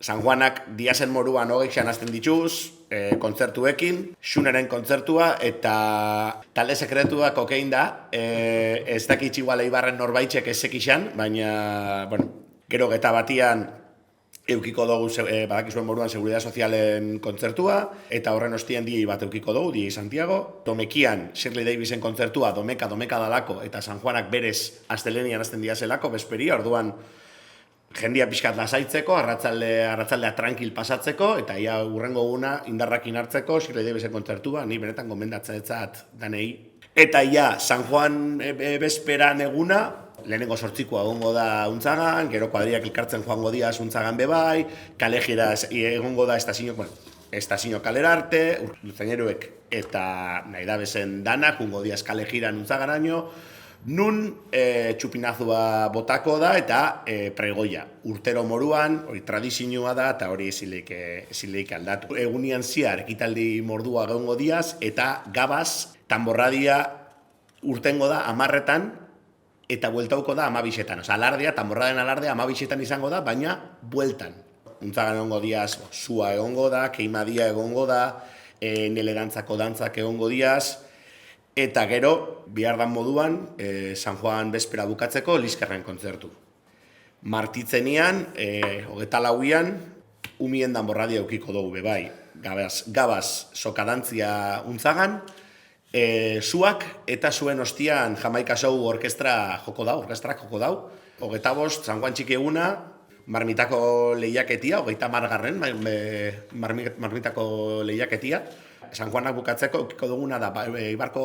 San Juanak diazen moruan hogeixan hasten dituz, kontzertuekin, Xuneren kontzertua eta talde sekretua kokein da, ez dakitz igual Eibarren norbaitxek ezek izan, baina, bueno, gero geta batian eukiko dugu, badakizuen moruan, Seguridad Sozialen kontzertua, eta horren ostien di bat eukiko dugu, di Santiago. Domekian, Shirley Davisen kontzertua, domeka dalako, eta San Juanak berez astelenian hasten diazelako, besperia, orduan, jendia pixkat lasaitzeko, arratzaldea tranquil pasatzeko, eta ia urrengo guna indarrakin hartzeko, Shirley Davisen kontzertua, ni benetan gomendatzeetzat danei. Eta ia, San Juan bezperan eguna, lehenengo sortzikoa egongo da Untzagan, gero kuadriak elkartzen joango diaz Untzagan bebai, kalejira egongo da estazio kalera arte, urtzaineruek eta nahi da bezen danak, jungo diaz kalejiran Untzagaraino, nun txupinazua botako da eta pregoia. Urtero moruan, hori tradizioa da eta hori ezileik aldatu. Egunian ziar, ekitaldi mordua egongo diaz eta gabaz, tamborradia urtengo da 10etan, eta bueltauko da 12etan. Osa, alardea, tamborraden alardea 12etan izango da, baina bueltan. Untzagan egongo diaz, sua egongo da, keimadia egongo da, nelerantzako dantzak egongo diaz, eta gero, bihardan moduan, San Juan bezpera bukatzeko, Liskarren kontzertu. Martitzenian, 24an, umien danborradia eukiko dugu bebai. Gabaz, sokadantzia Untzagan, zuak eta zuen ostian Jamaika Show orkestrak joko dau. 25, San Juan txiki eguna, marmitako lehiaketia, 30garren marmitako lehiaketia. San Juanak bukatzeko eukiko duguna da, Eibarko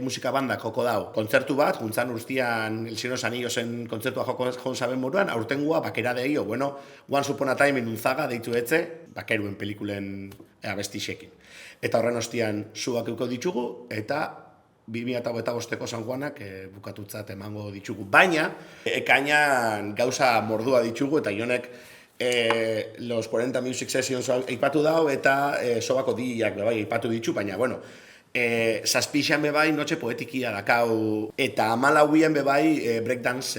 musika bandak joko dau. Kontzertu bat, juntzan urtian El Señor de los Anillosen kontzertua joko zaben moruan, aurtengua bakera deio, bueno, Once Upon a Time in Unzaga deitu etze, bakeruen pelikulen abestixekin. Eta horren ostian zuak eukiko ditugu, eta 2025ko San Juanak bukatutzat emango ditugu. Baina, ekainan gauza mordua ditugu, eta jonek los 40 Music Sessions eipatu dau, eta sobako diak bebai eipatu ditu, baina, bueno, zazpixan bebai notxe poetikia dakau, eta 14an bebai breakdance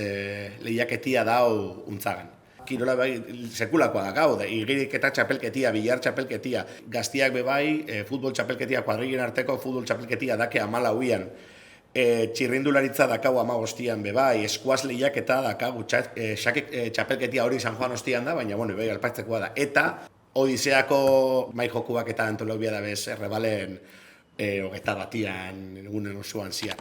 lehiaketia dau Untzagan. Kirola bai sekulakoa dakau, igirik eta txapelketia, bilar txapelketia, gaztiak bebai, futbol txapelketia, kuadrilen arteko futbol txapelketia dake 14an, txirrindularitza dakau 15an bebai, eskuaz lehiaketa dakau, txapelketia hori San Juan ostian da, baina, bueno, bebai alpaitzekoa da. Eta, Odiseako mai jokuak eta antologia da bez, errebalen 21an egunen osoan zian.